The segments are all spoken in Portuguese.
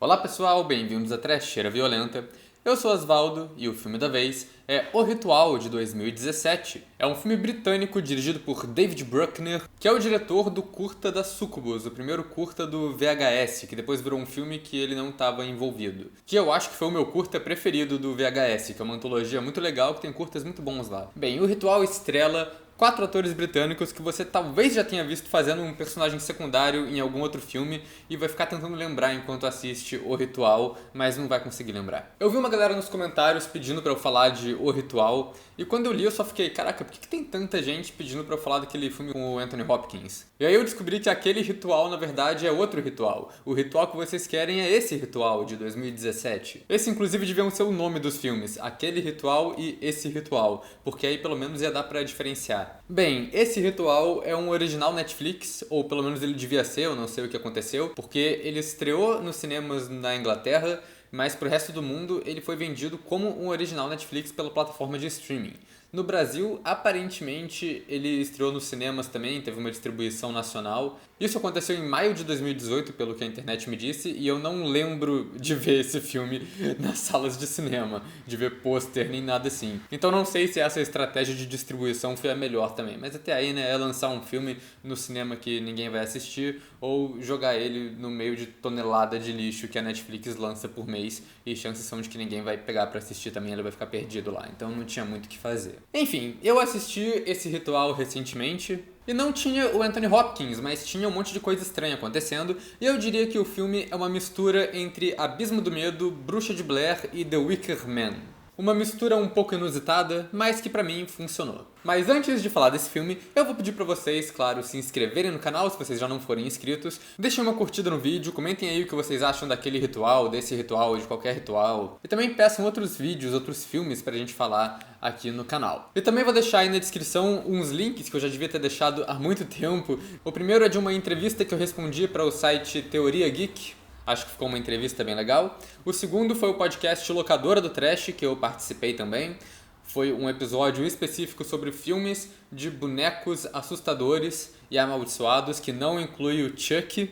Olá pessoal, bem-vindos a Trecheira Violenta. Eu sou Osvaldo e o filme da vez é O Ritual, de 2017. É um filme britânico dirigido por David Bruckner, que é o diretor do curta da Succubus, o primeiro curta do VHS, que depois virou um filme que ele não estava envolvido. Que eu acho que foi o meu curta preferido do VHS, que é uma antologia muito legal, que tem curtas muito bons lá. Bem, O Ritual estrela 4 atores britânicos que você talvez já tenha visto fazendo um personagem secundário em algum outro filme e vai ficar tentando lembrar enquanto assiste O Ritual, mas não vai conseguir lembrar. Eu vi uma galera nos comentários pedindo pra eu falar de O Ritual, e quando eu li eu só fiquei, caraca, por que tem tanta gente pedindo pra eu falar daquele filme com o Anthony Hopkins? E aí eu descobri que aquele ritual, na verdade, é outro ritual. O ritual que vocês querem é esse ritual, de 2017. Esse, inclusive, deviam ser o nome dos filmes, Aquele Ritual e Esse Ritual, porque aí pelo menos ia dar pra diferenciar. Bem, esse ritual é um original Netflix, ou pelo menos ele devia ser, eu não sei o que aconteceu, porque ele estreou nos cinemas na Inglaterra, mas pro resto do mundo ele foi vendido como um original Netflix pela plataforma de streaming. No Brasil, aparentemente, ele estreou nos cinemas também, teve uma distribuição nacional. Isso aconteceu em maio de 2018, pelo que a internet me disse, e eu não lembro de ver esse filme nas salas de cinema, de ver pôster nem nada assim. Então não sei se essa estratégia de distribuição foi a melhor também, mas até aí, né, é lançar um filme no cinema que ninguém vai assistir, ou jogar ele no meio de tonelada de lixo que a Netflix lança por mês, e chances são de que ninguém vai pegar pra assistir também, ele vai ficar perdido lá, então não tinha muito o que fazer. Enfim, eu assisti esse ritual recentemente e não tinha o Anthony Hopkins, mas tinha um monte de coisa estranha acontecendo, e eu diria que o filme é uma mistura entre Abismo do Medo, Bruxa de Blair e The Wicker Man. Uma mistura um pouco inusitada, mas que pra mim funcionou. Mas antes de falar desse filme, eu vou pedir pra vocês, claro, se inscreverem no canal se vocês já não forem inscritos. Deixem uma curtida no vídeo, comentem aí o que vocês acham daquele ritual, desse ritual, de qualquer ritual. E também peçam outros vídeos, outros filmes pra gente falar aqui no canal. E também vou deixar aí na descrição uns links que eu já devia ter deixado há muito tempo. O primeiro é de uma entrevista que eu respondi para o site Teoria Geek. Acho que ficou uma entrevista bem legal. O segundo foi o podcast Locadora do Trash, que eu participei também. Foi um episódio específico sobre filmes de bonecos assustadores e amaldiçoados, que não inclui o Chuck.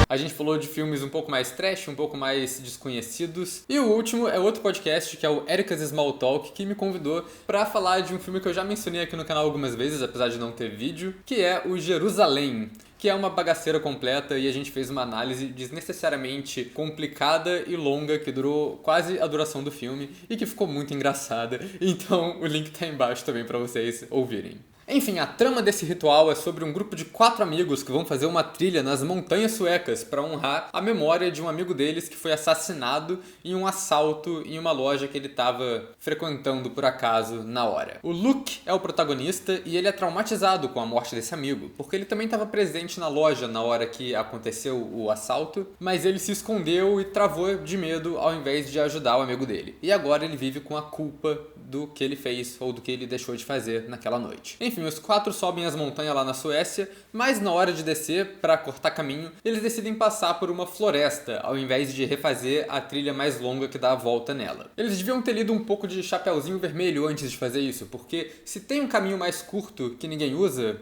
A gente falou de filmes um pouco mais trash, um pouco mais desconhecidos. E o último é outro podcast, que é o Erika's Small Talk, que me convidou pra falar de um filme que eu já mencionei aqui no canal algumas vezes, apesar de não ter vídeo, que é o Jerusalém, que é uma bagaceira completa, e a gente fez uma análise desnecessariamente complicada e longa, que durou quase a duração do filme e que ficou muito engraçada. Então o link tá aí embaixo também pra vocês ouvirem. Enfim, a trama desse ritual é sobre um grupo de 4 amigos que vão fazer uma trilha nas montanhas suecas para honrar a memória de um amigo deles que foi assassinado em um assalto em uma loja que ele estava frequentando por acaso na hora. O Luke é o protagonista e ele é traumatizado com a morte desse amigo, porque ele também estava presente na loja na hora que aconteceu o assalto, mas ele se escondeu e travou de medo ao invés de ajudar o amigo dele. E agora ele vive com a culpa do que ele fez ou do que ele deixou de fazer naquela noite. Enfim, os 4 sobem as montanhas lá na Suécia, mas na hora de descer, para cortar caminho, eles decidem passar por uma floresta, ao invés de refazer a trilha mais longa que dá a volta nela. Eles deviam ter lido um pouco de Chapeuzinho Vermelho antes de fazer isso, porque se tem um caminho mais curto que ninguém usa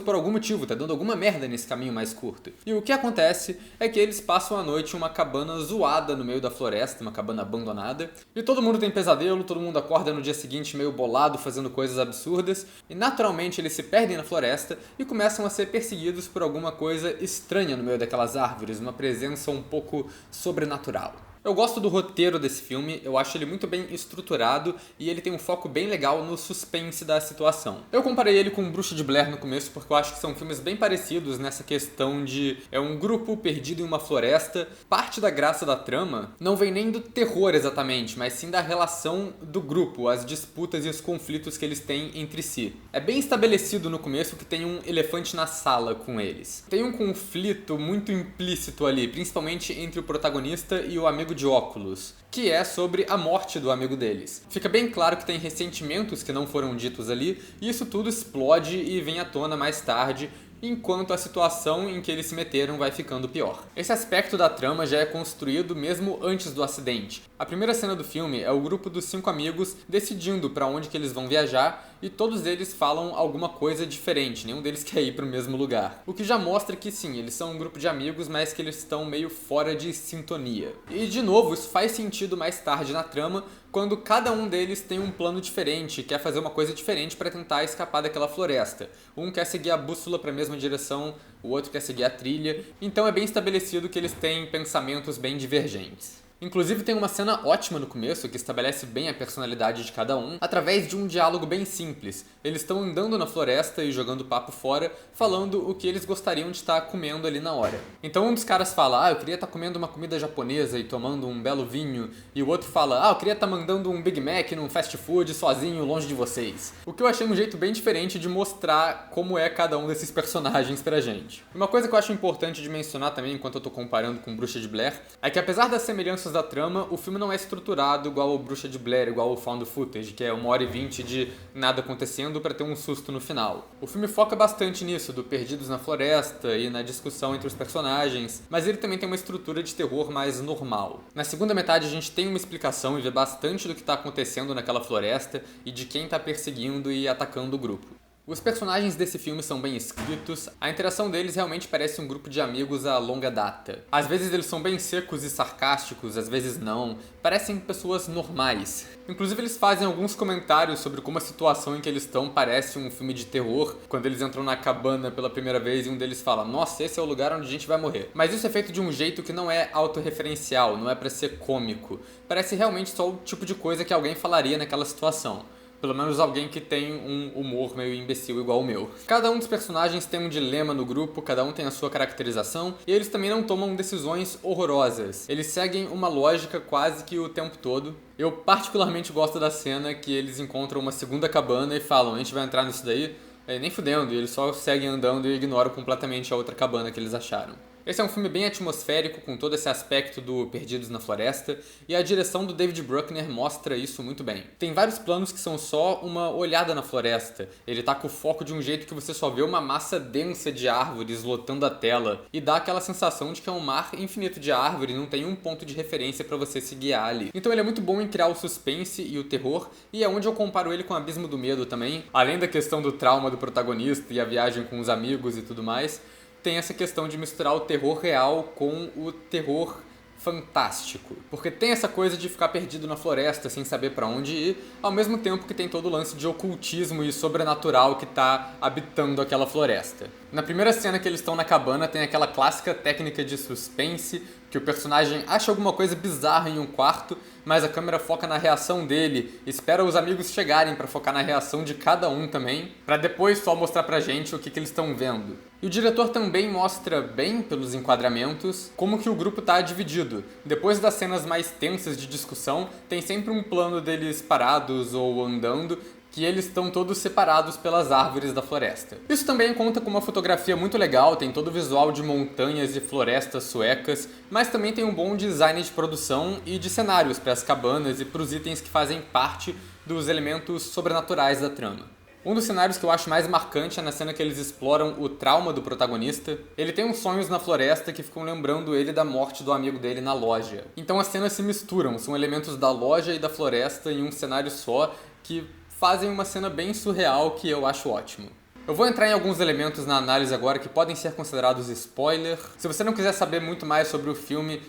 por algum motivo, tá dando alguma merda nesse caminho mais curto. E o que acontece é que eles passam a noite em uma cabana zoada no meio da floresta, uma cabana abandonada, e todo mundo tem pesadelo, todo mundo acorda no dia seguinte meio bolado, fazendo coisas absurdas, e naturalmente eles se perdem na floresta e começam a ser perseguidos por alguma coisa estranha no meio daquelas árvores, uma presença um pouco sobrenatural. Eu gosto do roteiro desse filme, eu acho ele muito bem estruturado e ele tem um foco bem legal no suspense da situação. Eu comparei ele com Bruxa de Blair no começo porque eu acho que são filmes bem parecidos nessa questão de um grupo perdido em uma floresta. Parte da graça da trama não vem nem do terror exatamente, mas sim da relação do grupo, as disputas e os conflitos que eles têm entre si. É bem estabelecido no começo que tem um elefante na sala com eles. Tem um conflito muito implícito ali, principalmente entre o protagonista e o amigo de óculos, que é sobre a morte do amigo deles. Fica bem claro que tem ressentimentos que não foram ditos ali, e isso tudo explode e vem à tona mais tarde, enquanto a situação em que eles se meteram vai ficando pior. Esse aspecto da trama já é construído mesmo antes do acidente. A primeira cena do filme é o grupo dos 5 amigos decidindo para onde que eles vão viajar e todos eles falam alguma coisa diferente, nenhum deles quer ir para o mesmo lugar. O que já mostra que sim, eles são um grupo de amigos, mas que eles estão meio fora de sintonia. E de novo, isso faz sentido mais tarde na trama, quando cada um deles tem um plano diferente, quer fazer uma coisa diferente para tentar escapar daquela floresta. Um quer seguir a bússola para a mesma direção, o outro quer seguir a trilha, então é bem estabelecido que eles têm pensamentos bem divergentes. Inclusive tem uma cena ótima no começo que estabelece bem a personalidade de cada um através de um diálogo bem simples. Eles estão andando na floresta e jogando papo fora, falando o que eles gostariam de estar comendo ali na hora. Então um dos caras fala, eu queria estar comendo uma comida japonesa e tomando um belo vinho, e o outro fala, eu queria estar mandando um Big Mac num fast food sozinho, longe de vocês. O que eu achei um jeito bem diferente de mostrar como é cada um desses personagens pra gente. Uma coisa que eu acho importante de mencionar também, enquanto eu tô comparando com Bruxa de Blair, é que apesar das semelhanças da trama, o filme não é estruturado igual o Bruxa de Blair, igual o Found Footage, que é 1h20 de nada acontecendo pra ter um susto no final. O filme foca bastante nisso, do perdidos na floresta e na discussão entre os personagens, mas ele também tem uma estrutura de terror mais normal. Na segunda metade a gente tem uma explicação e vê bastante do que tá acontecendo naquela floresta e de quem tá perseguindo e atacando o grupo. Os personagens desse filme são bem escritos, a interação deles realmente parece um grupo de amigos a longa data. Às vezes eles são bem secos e sarcásticos, às vezes não, parecem pessoas normais. Inclusive eles fazem alguns comentários sobre como a situação em que eles estão parece um filme de terror, quando eles entram na cabana pela primeira vez e um deles fala, nossa, esse é o lugar onde a gente vai morrer. Mas isso é feito de um jeito que não é autorreferencial, não é pra ser cômico. Parece realmente só o tipo de coisa que alguém falaria naquela situação. Pelo menos alguém que tem um humor meio imbecil igual o meu. Cada um dos personagens tem um dilema no grupo, cada um tem a sua caracterização, e eles também não tomam decisões horrorosas. Eles seguem uma lógica quase que o tempo todo. Eu particularmente gosto da cena que eles encontram uma segunda cabana e falam, a gente vai entrar nisso daí? Nem fudendo, e eles só seguem andando e ignoram completamente a outra cabana que eles acharam. Esse é um filme bem atmosférico, com todo esse aspecto do Perdidos na Floresta, e a direção do David Bruckner mostra isso muito bem. Tem vários planos que são só uma olhada na floresta. Ele tá com o foco de um jeito que você só vê uma massa densa de árvores lotando a tela, e dá aquela sensação de que é um mar infinito de árvores, não tem um ponto de referência pra você se guiar ali. Então ele é muito bom em criar o suspense e o terror, e é onde eu comparo ele com Abismo do Medo também. Além da questão do trauma do protagonista e a viagem com os amigos e tudo mais, tem essa questão de misturar o terror real com o terror fantástico. Porque tem essa coisa de ficar perdido na floresta sem saber pra onde ir, ao mesmo tempo que tem todo o lance de ocultismo e sobrenatural que tá habitando aquela floresta. Na primeira cena que eles estão na cabana tem aquela clássica técnica de suspense, que o personagem acha alguma coisa bizarra em um quarto, mas a câmera foca na reação dele, espera os amigos chegarem pra focar na reação de cada um também, pra depois só mostrar pra gente o que eles estão vendo. E o diretor também mostra bem, pelos enquadramentos, como que o grupo tá dividido. Depois das cenas mais tensas de discussão, tem sempre um plano deles parados ou andando, que eles estão todos separados pelas árvores da floresta. Isso também conta com uma fotografia muito legal, tem todo o visual de montanhas e florestas suecas, mas também tem um bom design de produção e de cenários para as cabanas e para os itens que fazem parte dos elementos sobrenaturais da trama. Um dos cenários que eu acho mais marcante é na cena que eles exploram o trauma do protagonista. Ele tem uns sonhos na floresta que ficam lembrando ele da morte do amigo dele na loja. Então as cenas se misturam, são elementos da loja e da floresta em um cenário só que fazem uma cena bem surreal que eu acho ótimo. Eu vou entrar em alguns elementos na análise agora que podem ser considerados spoiler. Se você não quiser saber muito mais sobre o filme,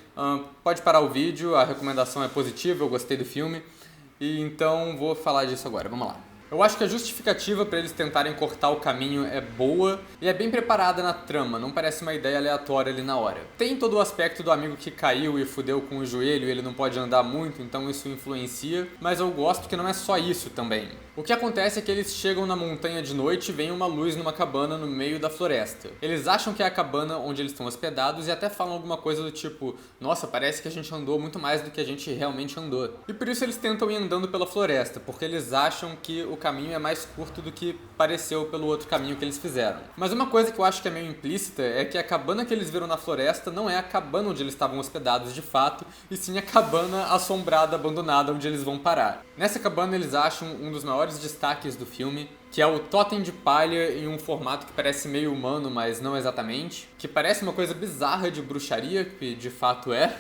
pode parar o vídeo, a recomendação é positiva, eu gostei do filme. E então vou falar disso agora, vamos lá. Eu acho que a justificativa para eles tentarem cortar o caminho é boa e é bem preparada na trama, não parece uma ideia aleatória ali na hora. Tem todo o aspecto do amigo que caiu e fudeu com o joelho e ele não pode andar muito, então isso influencia, mas eu gosto que não é só isso também. O que acontece é que eles chegam na montanha de noite e vem uma luz numa cabana no meio da floresta. Eles acham que é a cabana onde eles estão hospedados e até falam alguma coisa do tipo, nossa, parece que a gente andou muito mais do que a gente realmente andou. E por isso eles tentam ir andando pela floresta, porque eles acham que o caminho é mais curto do que pareceu pelo outro caminho que eles fizeram. Mas uma coisa que eu acho que é meio implícita é que a cabana que eles viram na floresta não é a cabana onde eles estavam hospedados de fato, e sim a cabana assombrada, abandonada, onde eles vão parar. Nessa cabana eles acham um dos maiores maiores destaques do filme, que é o totem de palha em um formato que parece meio humano, mas não exatamente, que parece uma coisa bizarra de bruxaria, que de fato é,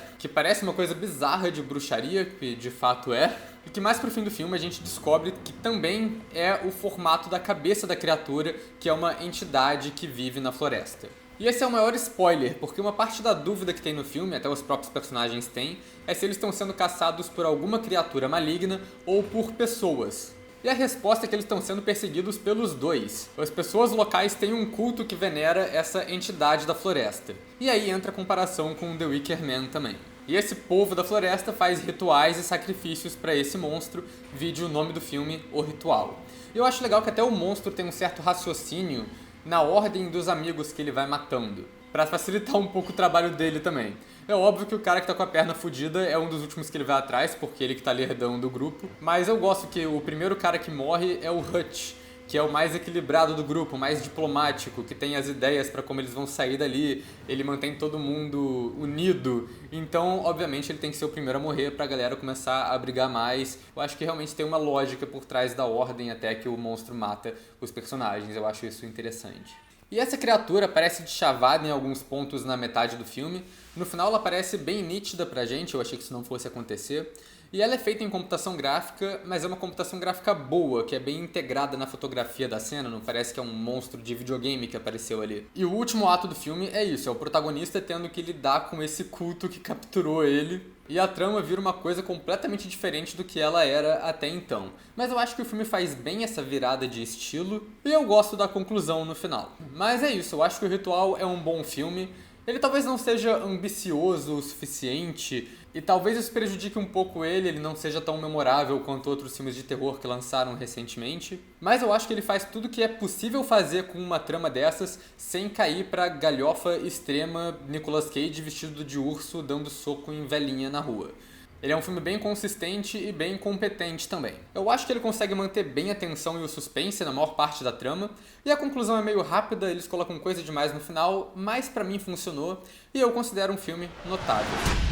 e que mais pro fim do filme a gente descobre que também é o formato da cabeça da criatura, que é uma entidade que vive na floresta. E esse é o maior spoiler, porque uma parte da dúvida que tem no filme, até os próprios personagens têm, é se eles estão sendo caçados por alguma criatura maligna ou por pessoas. E a resposta é que eles estão sendo perseguidos pelos dois. As pessoas locais têm um culto que venera essa entidade da floresta. E aí entra a comparação com The Wicker Man também. E esse povo da floresta faz rituais e sacrifícios para esse monstro, vide o nome do filme, O Ritual. E eu acho legal que até o monstro tem um certo raciocínio na ordem dos amigos que ele vai matando, pra facilitar um pouco o trabalho dele também. É óbvio que o cara que tá com a perna fodida é um dos últimos que ele vai atrás, porque ele que tá lerdão do grupo, mas eu gosto que o primeiro cara que morre é o Hutch, que é o mais equilibrado do grupo, mais diplomático, que tem as ideias pra como eles vão sair dali, ele mantém todo mundo unido, então obviamente ele tem que ser o primeiro a morrer pra galera começar a brigar mais. Eu acho que realmente tem uma lógica por trás da ordem até que o monstro mata os personagens, eu acho isso interessante. E essa criatura parece deschavada em alguns pontos na metade do filme. No final ela parece bem nítida pra gente, eu achei que isso não fosse acontecer. E ela é feita em computação gráfica, mas é uma computação gráfica boa, que é bem integrada na fotografia da cena, não parece que é um monstro de videogame que apareceu ali. E o último ato do filme é isso, é o protagonista tendo que lidar com esse culto que capturou ele, e a trama vira uma coisa completamente diferente do que ela era até então. Mas eu acho que o filme faz bem essa virada de estilo, e eu gosto da conclusão no final. Mas é isso, eu acho que O Ritual é um bom filme. Ele talvez não seja ambicioso o suficiente, e talvez isso prejudique um pouco ele não seja tão memorável quanto outros filmes de terror que lançaram recentemente. Mas eu acho que ele faz tudo que é possível fazer com uma trama dessas, sem cair pra galhofa extrema Nicolas Cage vestido de urso dando soco em velhinha na rua. Ele é um filme bem consistente e bem competente também. Eu acho que ele consegue manter bem a tensão e o suspense na maior parte da trama, e a conclusão é meio rápida, eles colocam coisa demais no final, mas pra mim funcionou, e eu considero um filme notável.